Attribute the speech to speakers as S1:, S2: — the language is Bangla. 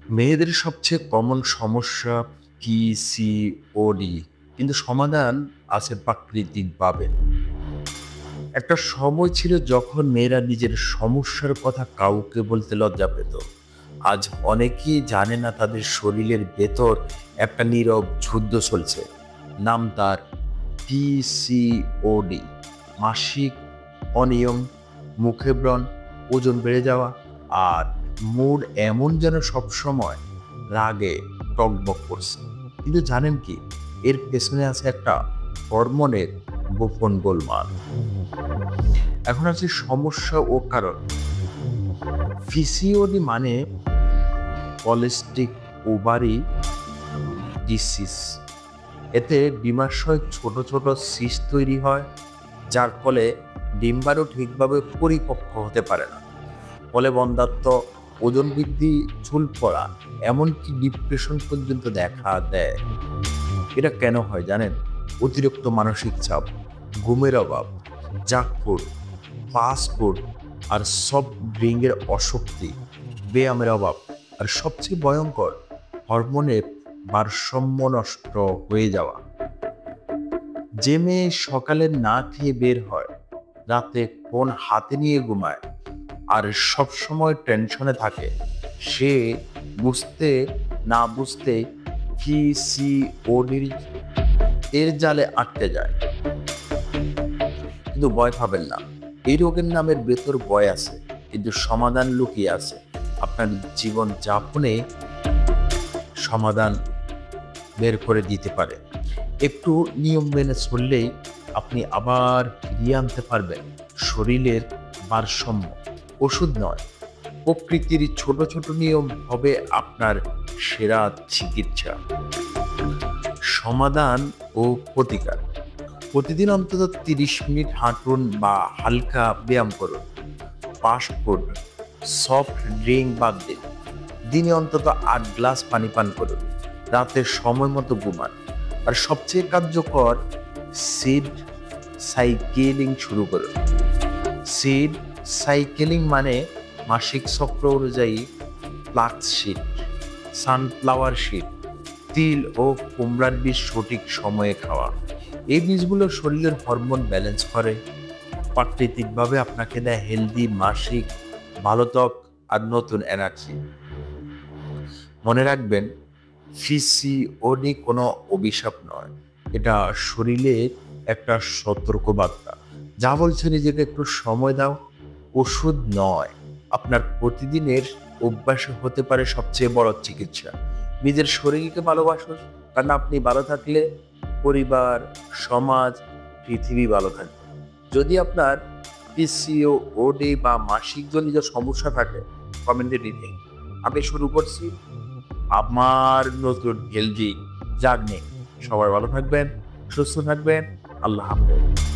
S1: মেয়েদের সবচেয়ে কমন সমস্যা পিসিওডি, কিন্তু সমাধান আছে প্রাকৃতিকভাবে। একটা সময় ছিল যখন মেয়েরা নিজের সমস্যার কথা কাউকে বলতে লজ্জা পেত। আজ অনেকেই জানে না তাদের শরীরের ভেতর একটা নীরব যুদ্ধ চলছে। নাম তার পিসিওডি। মাসিক অনিয়ম, মুখে ব্রণ, ওজন বেড়ে যাওয়া আর মুড এমন যেন সবসময় রাগে টগবগ করছে। কিন্তু জানেন কি, এর পেছনে আছে একটা হরমোনের গোপন গোলমাল। এখন আছে সমস্যা ও কারণ। পিসিওডি মানে পলিস্টিক ওভারি ডিসিজ। এতে ডিম্বাশয় ছোট ছোট সিস্ট তৈরি হয়, যার ফলে ডিম্বাণু ঠিকভাবে পরিপক্ক হতে পারে না। ফলে বন্ধ্যাত্ব, ওজন বৃদ্ধি, চুল পড়া, এমনকি ডিপ্রেশন পর্যন্ত দেখা দেয়। এটা কেন হয় জানেন? অতিরিক্ত মানসিক চাপ, ঘুমের অভাব, জাঙ্ক ফুড, ফাস্ট ফুড আর সফট ড্রিঙ্কের অশক্তি, ব্যায়ামের অভাব, আর সবচেয়ে ভয়ঙ্কর হরমোনের ভারসাম্য নষ্ট হয়ে যাওয়া। যে মেয়ে সকালে না খেয়ে বের হয়, রাতে ফোন হাতে নিয়ে ঘুমায় আর সবসময় টেনশনে থাকে, সে বুঝতে না বুঝতে পিসিওডির এর জালে আটকে যায়। কিন্তু ভয় পাবেন না, এই রোগের নামের ভেতর ভয় আছে, কিন্তু সমাধান লুকিয়ে আছে আপনার জীবন যাপনে। সমাধান বের করে দিতে পারে। একটু নিয়ম মেনে চললেই আপনি আবার ফিরিয়ে আনতে পারবেন শরীরের ভারসাম্য। ওষুধ নয়, প্রকৃতির ছোট ছোট নিয়ম হবে আপনার সেরা চিকিৎসা। সমাধান ও প্রতিকার। প্রতিদিন অন্তত 30 মিনিট হাঁটুন বা হালকা ব্যায়াম করুন। ফাস্ট ফুড, সফট ড্রিঙ্ক বাদ দিন। দিনে অন্তত 8 গ্লাস পানি পান করুন। রাতে সময় মতো ঘুমান। আর সবচেয়ে কার্যকর, সিড সাইকেলিং শুরু করুন। সিড সাইকেলিং মানে মাসিক চক্র অনুযায়ী ফ্লাক্স সিড, সানফ্লাওয়ার সিড, তিল ও কুমড়ার বীজ সঠিক সময়ে খাওয়া। এই বীজগুলো শরীরের হরমোন ব্যালেন্স করে, প্রাকৃতিকভাবে আপনাকে দেয় হেলদি মাসিক, ভালো ত্বক আর নতুন এনার্জি। মনে রাখবেন, পিসিওডি কোনো অভিশাপ নয়, এটা শরীরের একটা সতর্কবার্তা যা বলছে নিজেকে একটু সময় দাও। ওষুধ নয়, আপনার প্রতিদিনের অভ্যাস হতে পারে সবচেয়ে বড় চিকিৎসা। নিজের শরীরকে ভালোবাসুন, কারণ আপনি ভালো থাকলে পরিবার, সমাজ, পৃথিবী ভালো থাকবে। যদি আপনার পিসিওডি বা মাসিক জনিত সমস্যা থাকে, কমেন্টে লিখুন। আমি শুরু করছি আমার নতুন হেলদি জার্নি। সবাই ভালো থাকবেন, সুস্থ থাকবেন। আল্লাহ হাফেজ।